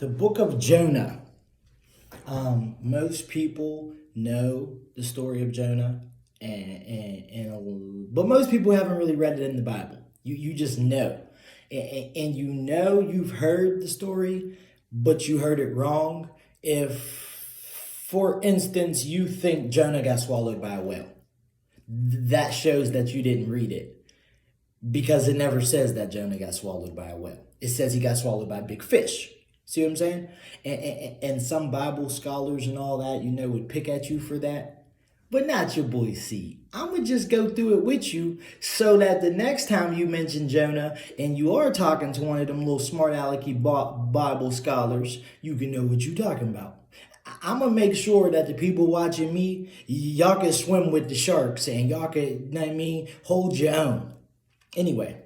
The book of Jonah. Most people know the story of Jonah, but most people haven't really read it in the Bible. You just know, and you know you've heard the story, but you heard it wrong. If, for instance, you think Jonah got swallowed by a whale, that shows that you didn't read it. Because it never says that Jonah got swallowed by a whale. It says he got swallowed by a big fish. See what I'm saying? And some Bible scholars and all that, would pick at you for that. But not your boy C. I'm going to just go through it with you so that the next time you mention Jonah and you are talking to one of them little smart alecky Bible scholars, you can know what you're talking about. I'm going to make sure that the people watching me, y'all can swim with the sharks and y'all can, hold your own. Anyway,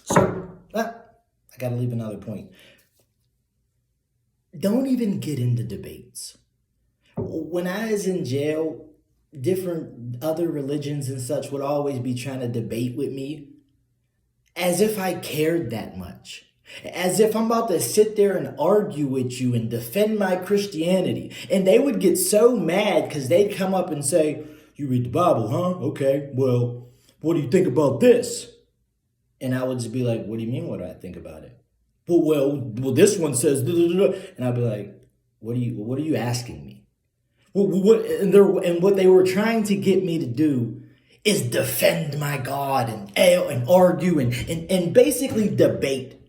so I got to leave another point. Don't even get into debates. When I was in jail, different other religions and such would always be trying to debate with me as if I cared that much. As if I'm about to sit there and argue with you and defend my Christianity. And they would get so mad because they'd come up and say, "You read the Bible, huh? Okay, well, what do you think about this?" And I would just be like, "What do you mean, what do I think about it?" Well, this one says, and I'd be like, what are you asking me? And what they were trying to get me to do is defend my God and argue and basically debate.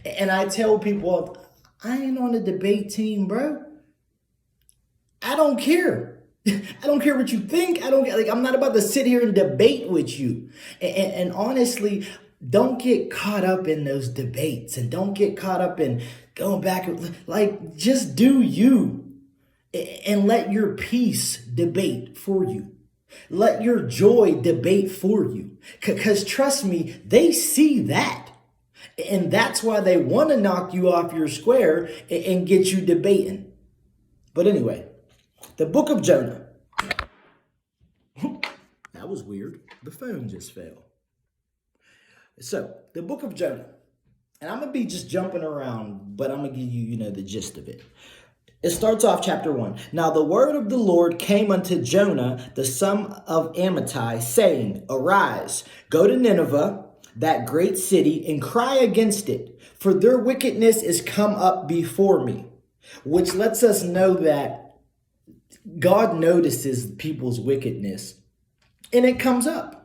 And I tell people, I ain't on a debate team, bro. I don't care. I don't care what you think. I'm not about to sit here and debate with you. And honestly, don't get caught up in those debates and don't get caught up in going back. Just do you and let your peace debate for you. Let your joy debate for you. Because trust me, they see that. And that's why they want to knock you off your square and get you debating. But anyway, the book of Jonah. That was weird. The phone just fell. So, the book of Jonah. And I'm going to be just jumping around, but I'm going to give you, the gist of it. It starts off chapter 1. Now the word of the Lord came unto Jonah, the son of Amittai, saying, Arise, go to Nineveh, that great city, and cry against it, for their wickedness is come up before me. Which lets us know that God notices people's wickedness, and it comes up.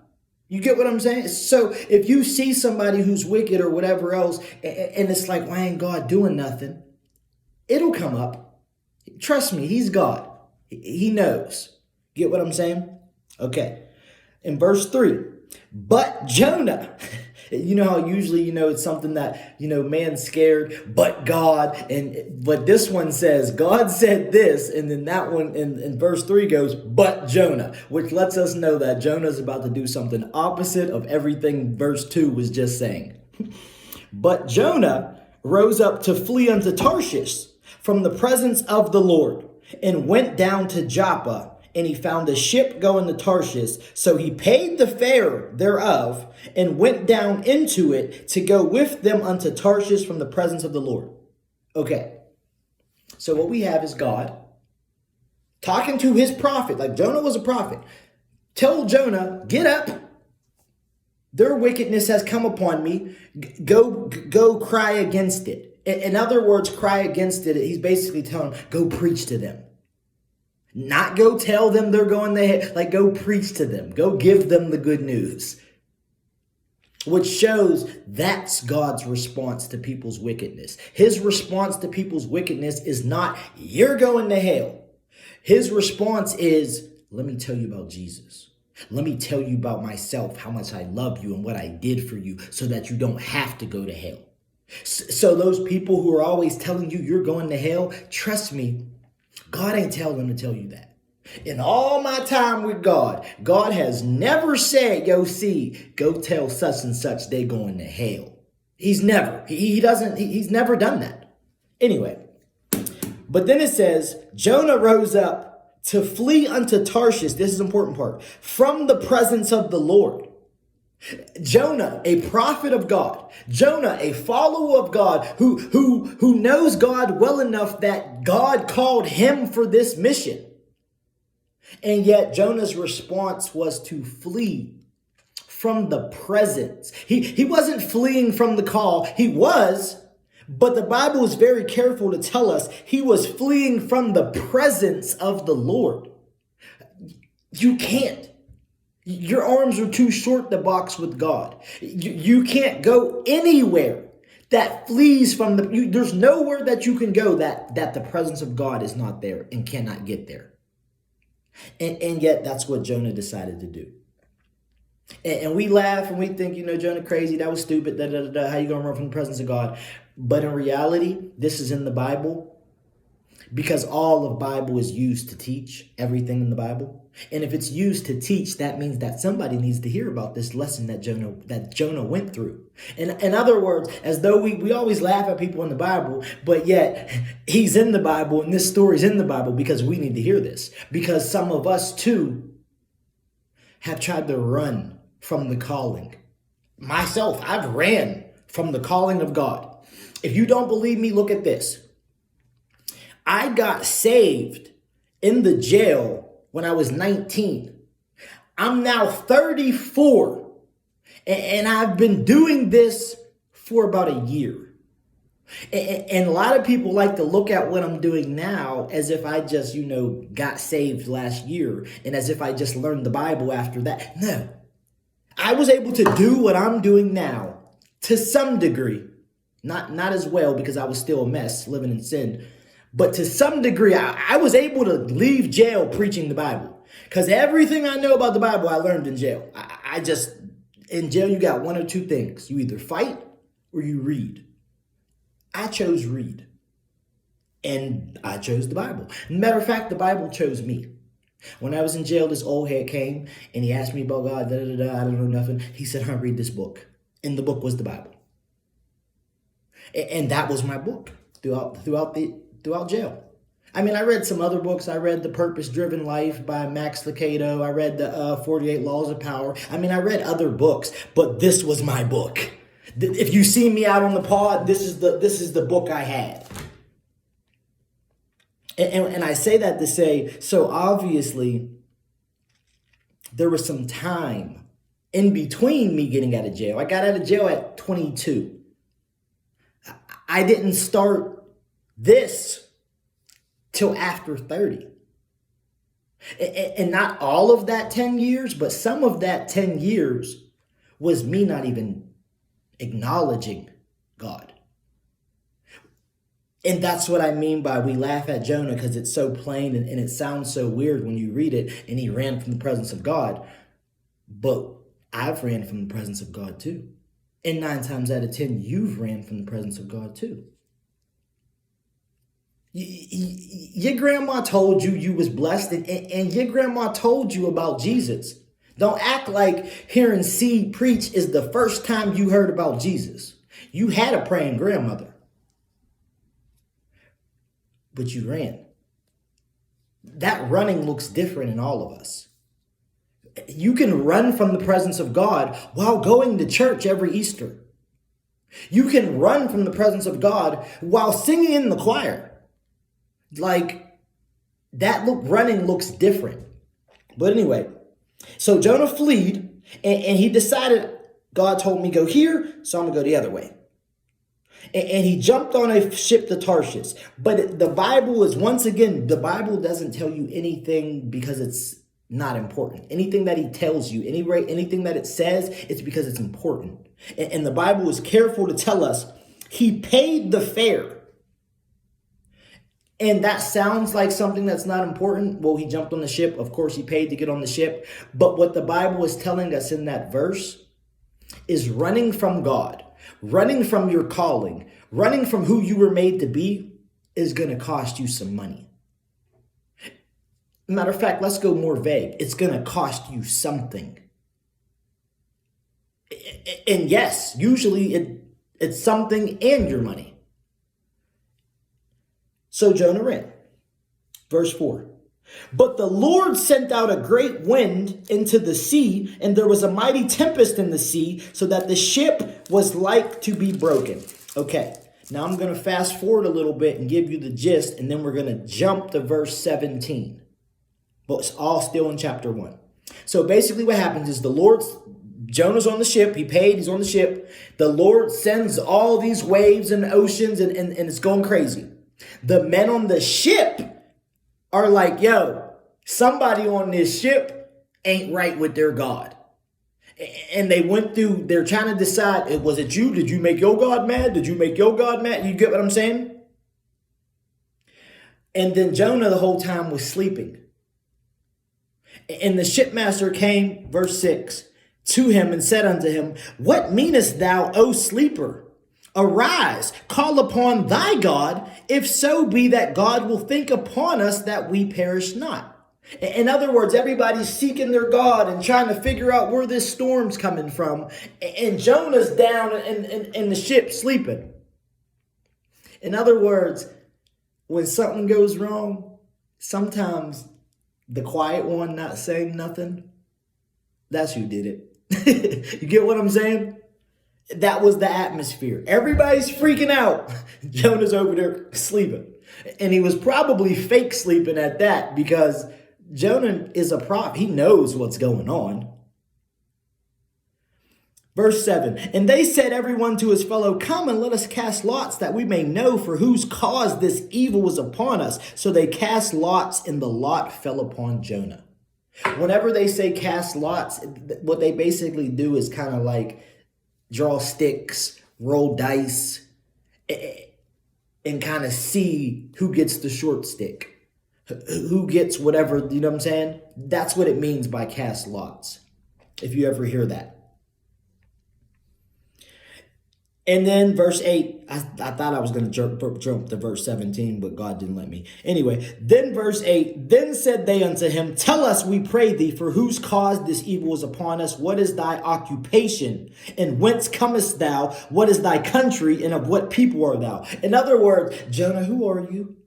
You get what I'm saying? So if you see somebody who's wicked or whatever else, and it's like, why ain't God doing nothing? It'll come up. Trust me, he's God. He knows. Get what I'm saying? Okay. In verse 3, but Jonah, you know how usually, it's something that, man's scared, but God. But this one says, God said this. And then that one in verse 3 goes, but Jonah, which lets us know that Jonah's about to do something opposite of everything verse 2 was just saying. But Jonah rose up to flee unto Tarshish from the presence of the Lord and went down to Joppa. And he found a ship going to Tarshish. So he paid the fare thereof and went down into it to go with them unto Tarshish from the presence of the Lord. Okay. So what we have is God talking to his prophet, like Jonah was a prophet. Told Jonah, get up. Their wickedness has come upon me. Go cry against it. In other words, cry against it. He's basically telling them, go preach to them. Not go tell them they're going to hell. Like, go preach to them. Go give them the good news. Which shows that's God's response to people's wickedness. His response to people's wickedness is not, you're going to hell. His response is, let me tell you about Jesus. Let me tell you about myself, how much I love you and what I did for you so that you don't have to go to hell. So those people who are always telling you you're going to hell, trust me, God ain't telling them to tell you that. In all my time with God, God has never said, yo, see, go tell such and such they going to hell. He's never done that. Anyway, but then it says, Jonah rose up to flee unto Tarshish. This is the important part. From the presence of the Lord. Jonah, a prophet of God. Jonah, a follower of God who knows God well enough that God called him for this mission. And yet Jonah's response was to flee from the presence. He wasn't fleeing from the call. He was, but the Bible is very careful to tell us he was fleeing from the presence of the Lord. You can't. Your arms are too short to box with God. You can't go anywhere that flees from there's nowhere that you can go that the presence of God is not there and cannot get there. And yet that's what Jonah decided to do. And we laugh and we think, Jonah crazy, that was stupid, how you gonna run from the presence of God? But in reality, this is in the Bible because all of Bible is used to teach everything in the Bible. And if it's used to teach, that means that somebody needs to hear about this lesson that Jonah went through. In other words, as though we always laugh at people in the Bible, but yet he's in the Bible and this story's in the Bible because we need to hear this. Because some of us too have tried to run from the calling. Myself, I've ran from the calling of God. If you don't believe me, look at this. I got saved in the jail when I was 19. I'm now 34, and I've been doing this for about a year. And a lot of people like to look at what I'm doing now as if I just, got saved last year and as if I just learned the Bible after that. No, I was able to do what I'm doing now to some degree, not as well because I was still a mess living in sin. But to some degree, I was able to leave jail preaching the Bible. Because everything I know about the Bible, I learned in jail. In jail, you got one or two things. You either fight or you read. I chose read. And I chose the Bible. Matter of fact, the Bible chose me. When I was in jail, this old head came and he asked me about God. I don't know nothing. He said, read this book. And the book was the Bible. And that was my book throughout jail. I mean, I read some other books. I read The Purpose-Driven Life by Max Lucado. I read the 48 Laws of Power. I mean, I read other books, but this was my book. If you see me out on the pod, this is the book I had. And I say that to say, so obviously, there was some time in between me getting out of jail. I got out of jail at 22. I didn't start this till after 30. And not all of that 10 years, but some of that 10 years was me not even acknowledging God. And that's what I mean by we laugh at Jonah because it's so plain and it sounds so weird when you read it and he ran from the presence of God. But I've ran from the presence of God too. And 9 times out of 10, you've ran from the presence of God too. Your grandma told you was blessed and your grandma told you about Jesus. Don't act like hearing C preach is the first time you heard about Jesus. You had a praying grandmother. But you ran. That running looks different in all of us. You can run from the presence of God while going to church every Easter. You can run from the presence of God while singing in the choir. Like, running looks different. But anyway, so Jonah fled and he decided, God told me go here, so I'm going to go the other way. And he jumped on a ship to Tarshish. But the Bible is, once again, the Bible doesn't tell you anything because it's not important. Anything that he tells you, anything that it says, it's because it's important. And the Bible is careful to tell us he paid the fare. And that sounds like something that's not important. Well, he jumped on the ship. Of course, he paid to get on the ship. But what the Bible is telling us in that verse is running from God, running from your calling, running from who you were made to be is going to cost you some money. Matter of fact, let's go more vague. It's going to cost you something. And yes, usually it's something and your money. So Jonah ran. Verse 4. But the Lord sent out a great wind into the sea, and there was a mighty tempest in the sea, so that the ship was like to be broken. Okay, now I'm going to fast forward a little bit and give you the gist, and then we're going to jump to verse 17. But it's all still in chapter 1. So basically what happens is Jonah's on the ship. He paid. He's on the ship. The Lord sends all these waves and oceans, and it's going crazy. The men on the ship are like, yo, somebody on this ship ain't right with their God. And they're trying to decide, was it you? Did you make your God mad? Did you make your God mad? You get what I'm saying? And then Jonah the whole time was sleeping. And the shipmaster came, verse 6, to him and said unto him, what meanest thou, O sleeper? Arise, call upon thy God, if so be that God will think upon us that we perish not. In other words, everybody's seeking their God and trying to figure out where this storm's coming from. And Jonah's down in the ship sleeping. In other words, when something goes wrong, sometimes the quiet one not saying nothing, that's who did it. You get what I'm saying? That was the atmosphere. Everybody's freaking out. Jonah's over there sleeping. And he was probably fake sleeping at that, because Jonah is a prophet. He knows what's going on. Verse 7, and they said everyone to his fellow, come and let us cast lots, that we may know for whose cause this evil was upon us. So they cast lots, and the lot fell upon Jonah. Whenever they say cast lots, what they basically do is kind of like draw sticks, roll dice, and kind of see who gets the short stick, who gets whatever, you know what I'm saying? That's what it means by cast lots, if you ever hear that. And then verse 8, I thought I was going to jump to verse 17, but God didn't let me. Anyway, then verse 8, then said they unto him, tell us, we pray thee, for whose cause this evil is upon us? What is thy occupation? And whence comest thou? What is thy country? And of what people art thou? In other words, Jonah, who are you?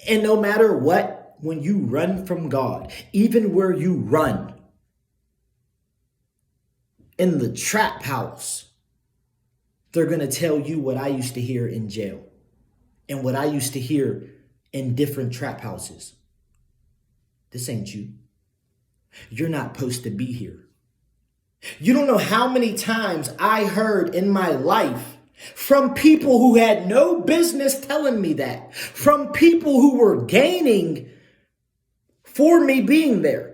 And no matter what, when you run from God, even where you run, in the trap house, they're going to tell you what I used to hear in jail and what I used to hear in different trap houses. This ain't you. You're not supposed to be here. You don't know how many times I heard in my life from people who had no business telling me that, from people who were gaining for me being there.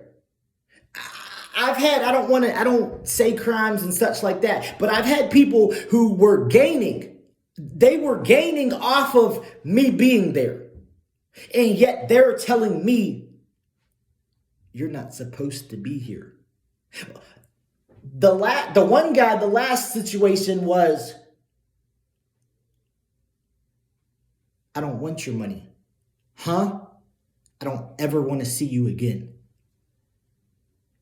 I don't say crimes and such like that, but I've had people who were gaining. They were gaining off of me being there. And yet they're telling me, you're not supposed to be here. The one guy, the last situation was, I don't want your money. Huh? I don't ever want to see you again.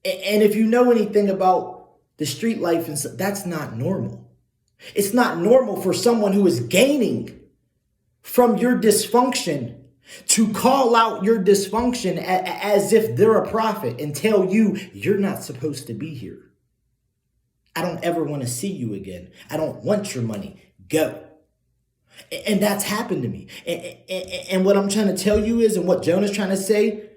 And if you know anything about the street life, and stuff, that's not normal. It's not normal for someone who is gaining from your dysfunction to call out your dysfunction as if they're a prophet and tell you, you're not supposed to be here. I don't ever want to see you again. I don't want your money. Go. And that's happened to me. And what I'm trying to tell you is, and what Jonah's trying to say,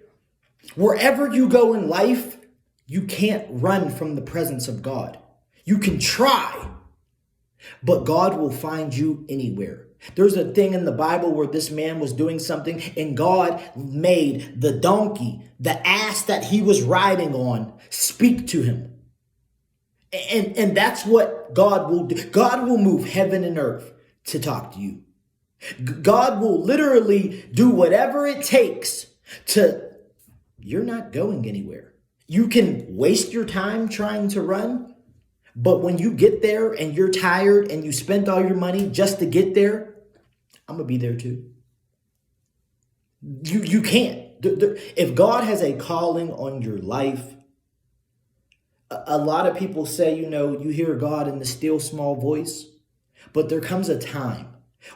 wherever you go in life, you can't run from the presence of God. You can try, but God will find you anywhere. There's a thing in the Bible where this man was doing something and God made the donkey, the ass that he was riding on, speak to him. And that's what God will do. God will move heaven and earth to talk to you. God will literally do whatever it takes you're not going anywhere. You can waste your time trying to run, but when you get there and you're tired and you spent all your money just to get there, I'm going to be there too. You can't. If God has a calling on your life, a lot of people say, you hear God in the still small voice, but there comes a time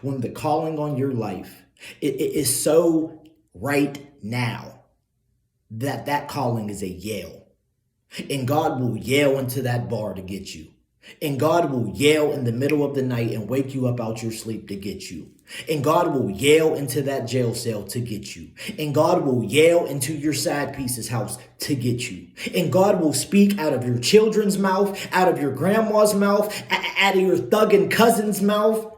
when the calling on your life It is so right now that calling is a yell. And God will yell into that bar to get you. And God will yell in the middle of the night and wake you up out your sleep to get you. And God will yell into that jail cell to get you. And God will yell into your side piece's house to get you. And God will speak out of your children's mouth, out of your grandma's mouth, out of your thugging cousin's mouth,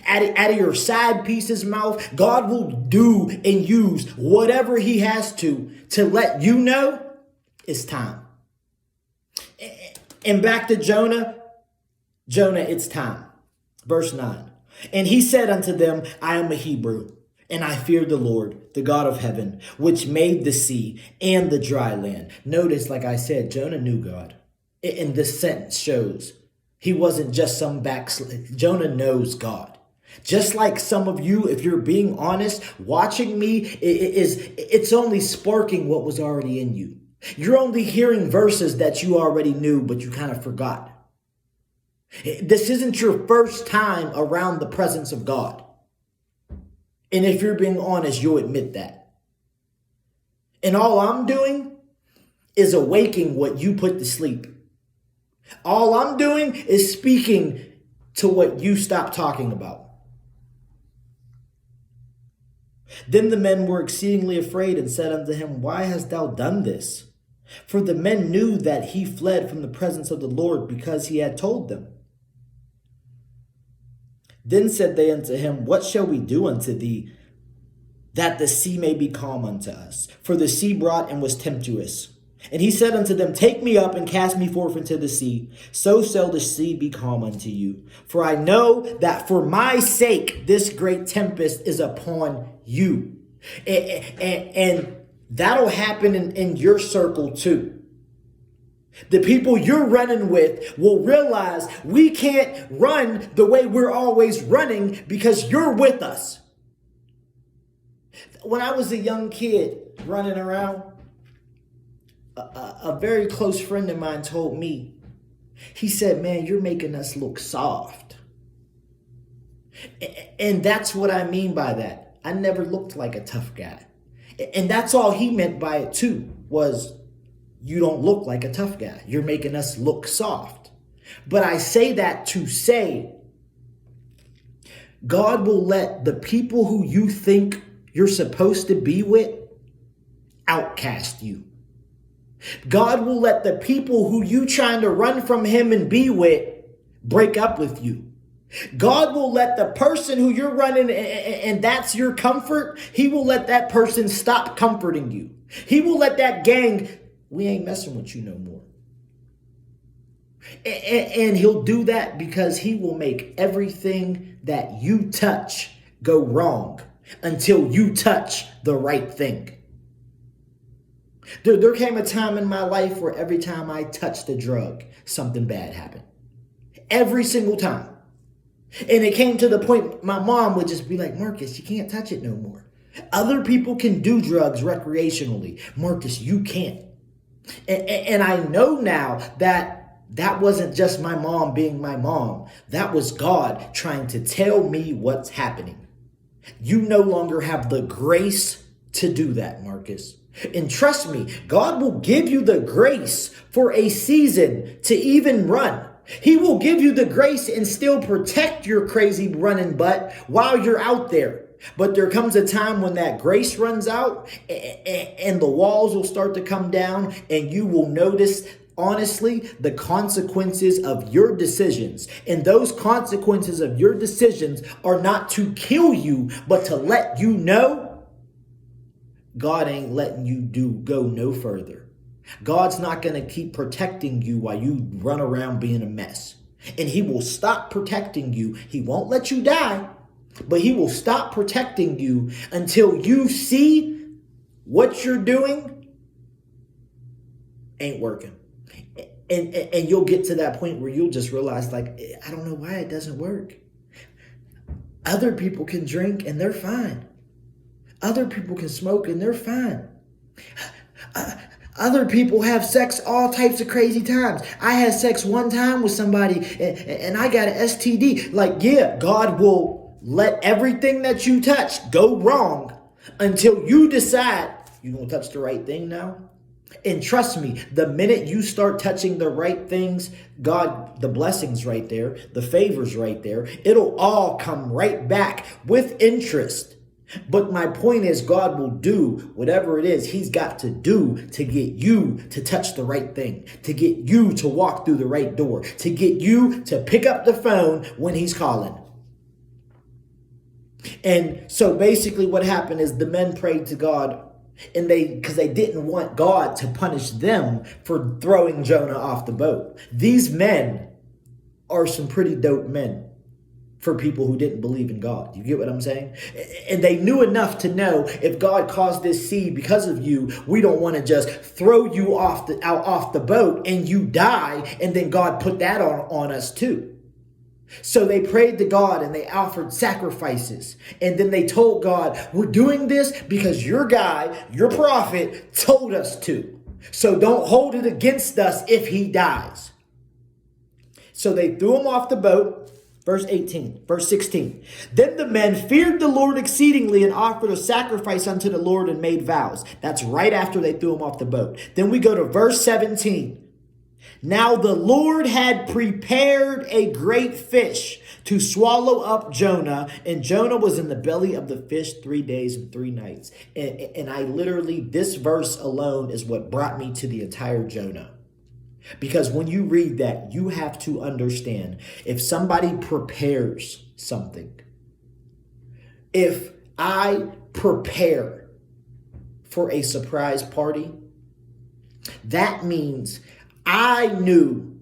out of your side piece's mouth. God will do and use whatever he has to let you know it's time. And back to Jonah, it's time. Verse 9. And he said unto them, I am a Hebrew, and I fear the Lord, the God of heaven, which made the sea and the dry land. Notice, like I said, Jonah knew God. And this sentence shows he wasn't just some backslid. Jonah knows God. Just like some of you, if you're being honest, watching me, it's only sparking what was already in you. You're only hearing verses that you already knew, but you kind of forgot. This isn't your first time around the presence of God. And if you're being honest, you'll admit that. And all I'm doing is awaking what you put to sleep. All I'm doing is speaking to what you stopped talking about. Then the men were exceedingly afraid and said unto him, Why hast thou done this? For the men knew that he fled from the presence of the Lord because he had told them. Then said they unto him, What shall we do unto thee, that the sea may be calm unto us? For the sea brought and was tempestuous. And he said unto them, Take me up and cast me forth into the sea, so shall the sea be calm unto you. For I know that for my sake this great tempest is upon you. And that'll happen in your circle too. The people you're running with will realize we can't run the way we're always running because you're with us. When I was a young kid running around, a very close friend of mine told me, he said, man, you're making us look soft. And that's what I mean by that. I never looked like a tough guy. And that's all he meant by it too, was you don't look like a tough guy. You're making us look soft. But I say that to say, God will let the people who you think you're supposed to be with outcast you. God will let the people who you trying to run from him and be with break up with you. God will let the person who you're running and that's your comfort, he will let that person stop comforting you. He will let that gang, we ain't messing with you no more. And he'll do that because he will make everything that you touch go wrong until you touch the right thing. There came a time in my life where every time I touched a drug, something bad happened. Every single time. And it came to the point my mom would just be like, Marcus, you can't touch it no more. Other people can do drugs recreationally. Marcus, you can't. And I know now that wasn't just my mom being my mom. That was God trying to tell me what's happening. You no longer have the grace to do that, Marcus. And trust me, God will give you the grace for a season to even run. He will give you the grace and still protect your crazy running butt while you're out there. But there comes a time when that grace runs out and the walls will start to come down and you will notice, honestly, the consequences of your decisions. And those consequences of your decisions are not to kill you, but to let you know God ain't letting you go no further. God's not going to keep protecting you while you run around being a mess. And he will stop protecting you. He won't let you die, but he will stop protecting you until you see what you're doing ain't working. And you'll get to that point where you'll just realize, like, I don't know why it doesn't work. Other people can drink and they're fine. Other people can smoke and they're fine. Other people have sex all types of crazy times. I had sex one time with somebody and I got an STD. Like, yeah, God will let everything that you touch go wrong until you decide you're going to touch the right thing now. And trust me, the minute you start touching the right things, God, the blessings right there, the favors right there, it'll all come right back with interest. But my point is, God will do whatever it is he's got to do to get you to touch the right thing, to get you to walk through the right door, to get you to pick up the phone when he's calling. And so basically what happened is the men prayed to God, and because they didn't want God to punish them for throwing Jonah off the boat. These men are some pretty dope men for people who didn't believe in God. You get what I'm saying? And they knew enough to know, if God caused this sea because of you, we don't want to just throw you off the boat and you die, and then God put that on us too. So they prayed to God and they offered sacrifices. And then they told God, we're doing this because your guy, your prophet, told us to. So don't hold it against us if he dies. So they threw him off the boat. Verse 16. Then the men feared the Lord exceedingly and offered a sacrifice unto the Lord and made vows. That's right after they threw him off the boat. Then we go to verse 17. Now the Lord had prepared a great fish to swallow up Jonah, and Jonah was in the belly of the fish 3 days and 3 nights. And I literally, this verse alone is what brought me to the entire Jonah. Because when you read that, you have to understand, if somebody prepares something, if I prepare for a surprise party, that means I knew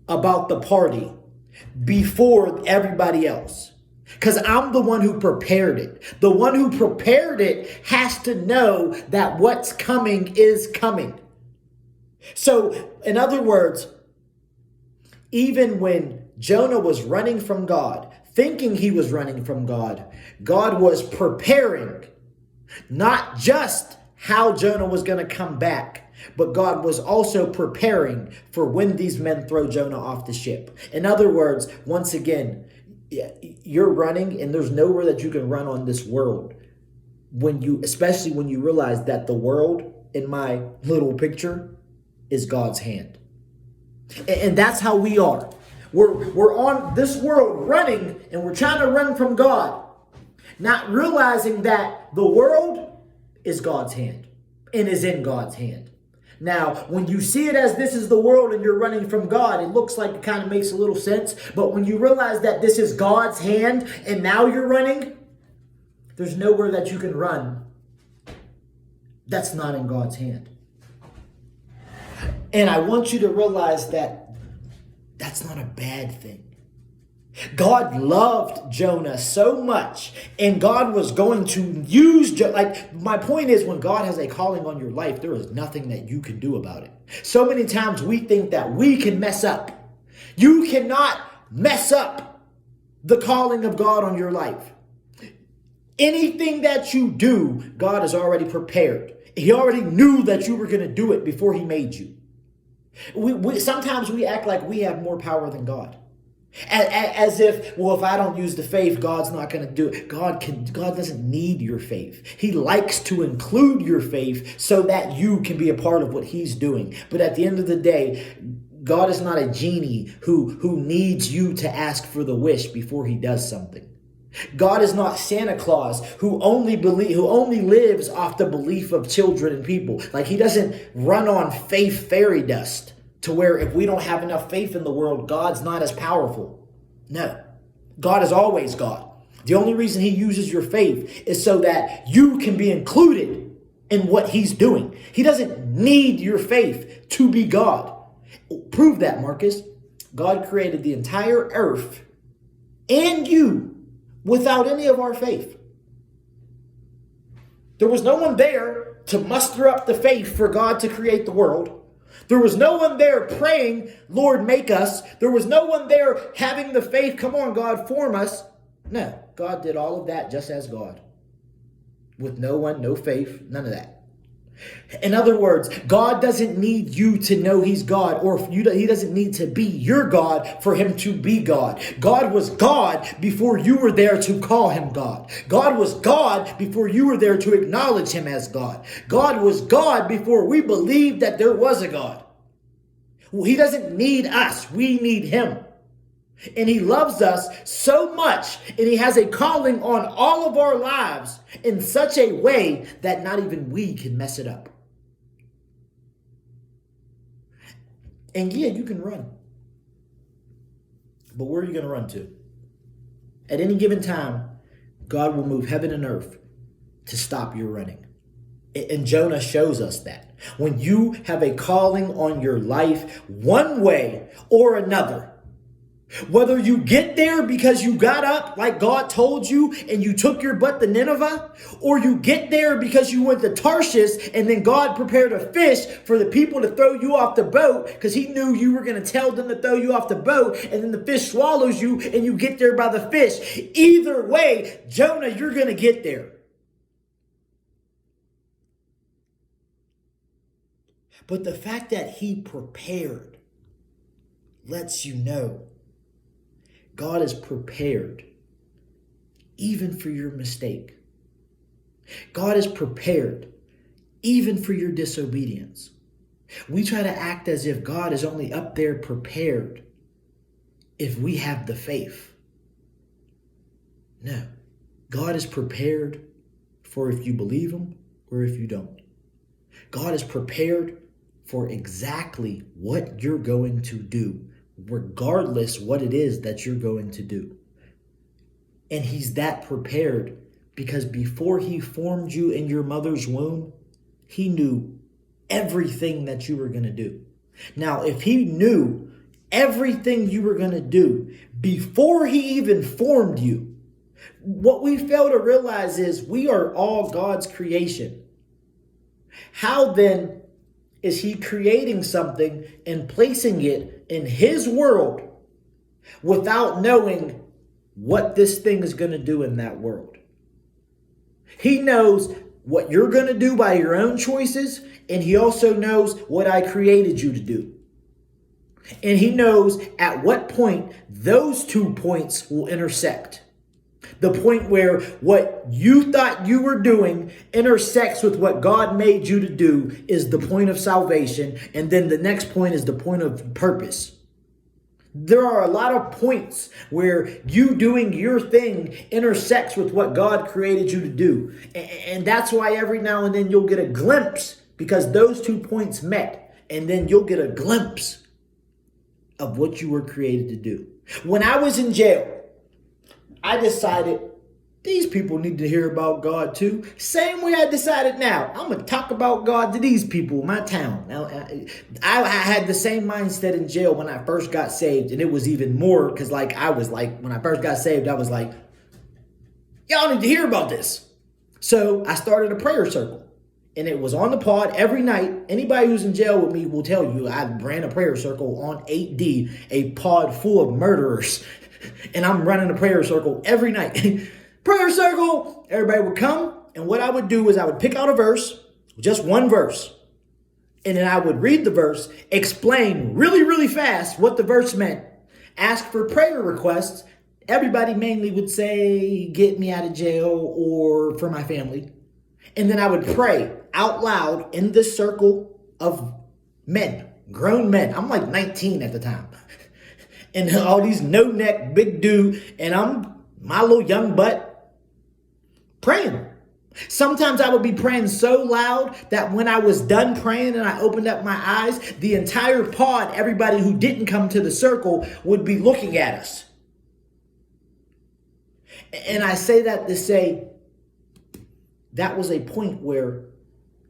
about the party before everybody else, because I'm the one who prepared it. The one who prepared it has to know that what's coming is coming. So, in other words, even when Jonah was running from God, thinking he was running from God, God was preparing not just how Jonah was going to come back, but God was also preparing for when these men throw Jonah off the ship. In other words, once again, you're running and there's nowhere that you can run on this world. Especially when you realize that the world in my little picture is God's hand. And that's how we are. We're on this world running, and we're trying to run from God, not realizing that the world is God's hand and is in God's hand. Now, when you see it as this is the world and you're running from God, it looks like it kind of makes a little sense. But when you realize that this is God's hand and now you're running, there's nowhere that you can run that's not in God's hand. And I want you to realize that that's not a bad thing. God loved Jonah so much, and God was going to use my point is, when God has a calling on your life, there is nothing that you can do about it. So many times we think that we can mess up. You cannot mess up the calling of God on your life. Anything that you do, God has already prepared. He already knew that you were going to do it before he made you. Sometimes we act like we have more power than God. As if, well, if I don't use the faith, God's not going to do it. God doesn't need your faith. He likes to include your faith so that you can be a part of what he's doing. But at the end of the day, God is not a genie who needs you to ask for the wish before he does something. God is not Santa Claus who only lives off the belief of children and people. Like, he doesn't run on faith fairy dust to where if we don't have enough faith in the world, God's not as powerful. No, God is always God. The only reason he uses your faith is so that you can be included in what he's doing. He doesn't need your faith to be God. Prove that, Marcus. God created the entire earth and you without any of our faith. There was no one there to muster up the faith for God to create the world. There was no one there praying, Lord, make us. There was no one there having the faith, come on, God, form us. No, God did all of that just as God. With no one, no faith, none of that. In other words, God doesn't need you to know he's God, or he doesn't need to be your God for him to be God. God was God before you were there to call him God. God was God before you were there to acknowledge him as God. God was God before we believed that there was a God. Well, he doesn't need us. We need him. And he loves us so much, and he has a calling on all of our lives in such a way that not even we can mess it up. And yeah, you can run. But where are you going to run to? At any given time, God will move heaven and earth to stop your running. And Jonah shows us that. When you have a calling on your life, one way or another, whether you get there because you got up like God told you and you took your butt to Nineveh, or you get there because you went to Tarshish and then God prepared a fish for the people to throw you off the boat because he knew you were going to tell them to throw you off the boat, and then the fish swallows you and you get there by the fish. Either way, Jonah, you're going to get there. But the fact that he prepared lets you know God is prepared even for your mistake. God is prepared even for your disobedience. We try to act as if God is only up there prepared if we have the faith. No, God is prepared for if you believe him or if you don't. God is prepared for exactly what you're going to do, regardless what it is that you're going to do. And he's that prepared because before he formed you in your mother's womb, he knew everything that you were going to do. Now, if he knew everything you were going to do before he even formed you, what we fail to realize is we are all God's creation. How then is he creating something and placing it in his world without knowing what this thing is going to do in that world? He knows what you're going to do by your own choices, and he also knows what I created you to do. And he knows at what point those 2 points will intersect. The point where what you thought you were doing intersects with what God made you to do is the point of salvation. And then the next point is the point of purpose. There are a lot of points where you doing your thing intersects with what God created you to do. And that's why every now and then you'll get a glimpse, because those 2 points met. And then you'll get a glimpse of what you were created to do. When I was in jail, I decided these people need to hear about God too. Same way I decided now, I'm going to talk about God to these people in my town. Now, I had the same mindset in jail when I first got saved. And it was even more because when I first got saved, I was like, y'all need to hear about this. So I started a prayer circle. And it was on the pod every night. Anybody who's in jail with me will tell you I ran a prayer circle on 8D, a pod full of murderers. And I'm running a prayer circle every night. Prayer circle! Everybody would come. And what I would do is I would pick out a verse, just one verse. And then I would read the verse, explain really, really fast what the verse meant, ask for prayer requests. Everybody mainly would say, get me out of jail or for my family. And then I would pray out loud in this circle of men, grown men. I'm like 19 at the time. And all these no-neck big dude, and I'm my little young butt praying. Sometimes I would be praying so loud that when I was done praying and I opened up my eyes, the entire pod, everybody who didn't come to the circle, would be looking at us. And I say that to say that was a point where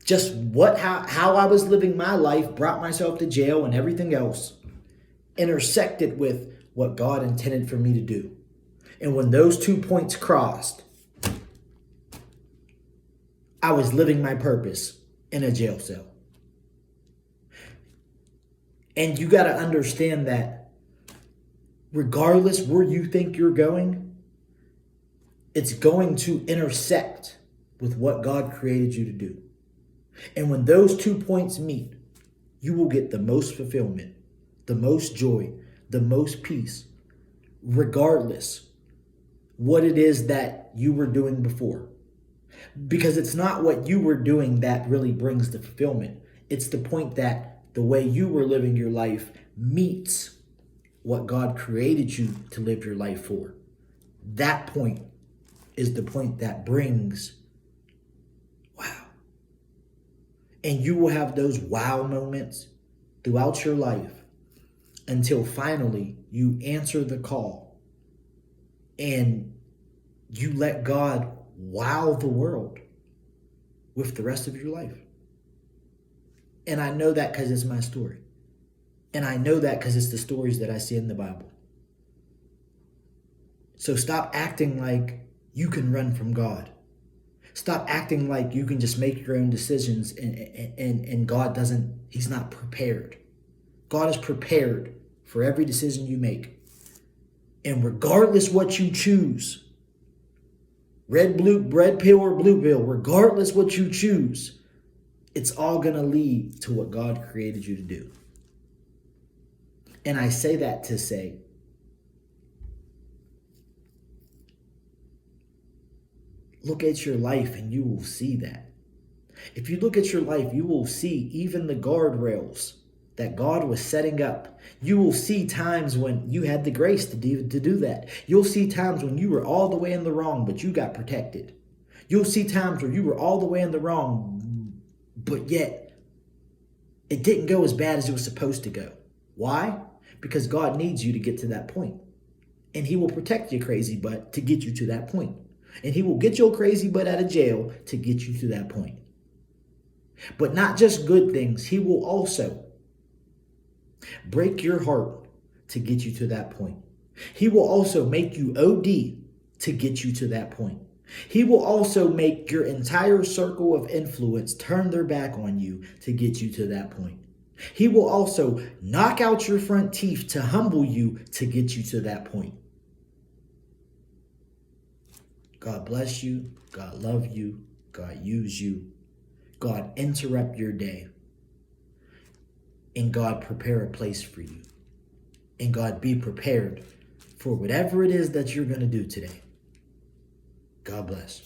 just how I was living my life brought myself to jail and everything else intersected with what God intended for me to do. And when those 2 points crossed, I was living my purpose in a jail cell. And you got to understand that regardless where you think you're going, it's going to intersect with what God created you to do. And when those 2 points meet, you will get the most fulfillment, the most joy, the most peace, regardless what it is that you were doing before. Because it's not what you were doing that really brings the fulfillment. It's the point that the way you were living your life meets what God created you to live your life for. That point is the point that brings wow. And you will have those wow moments throughout your life until finally you answer the call and you let God wow the world with the rest of your life. And I know that because it's my story. And I know that because it's the stories that I see in the Bible. So stop acting like you can run from God. Stop acting like you can just make your own decisions and God doesn't, he's not prepared. God is prepared for every decision you make. And regardless what you choose, red pill or blue pill, regardless what you choose, it's all going to lead to what God created you to do. And I say that to say, look at your life and you will see that. If you look at your life, you will see even the guardrails that God was setting up. You will see times when you had the grace to do that. You'll see times when you were all the way in the wrong, but you got protected. You'll see times where you were all the way in the wrong, but yet it didn't go as bad as it was supposed to go. Why? Because God needs you to get to that point. And he will protect your crazy butt to get you to that point. And he will get your crazy butt out of jail to get you to that point. But not just good things. He will also break your heart to get you to that point. He will also make you OD to get you to that point. He will also make your entire circle of influence turn their back on you to get you to that point. He will also knock out your front teeth to humble you to get you to that point. God bless you. God love you. God use you. God interrupt your day. And God prepare a place for you. And God be prepared for whatever it is that you're going to do today. God bless.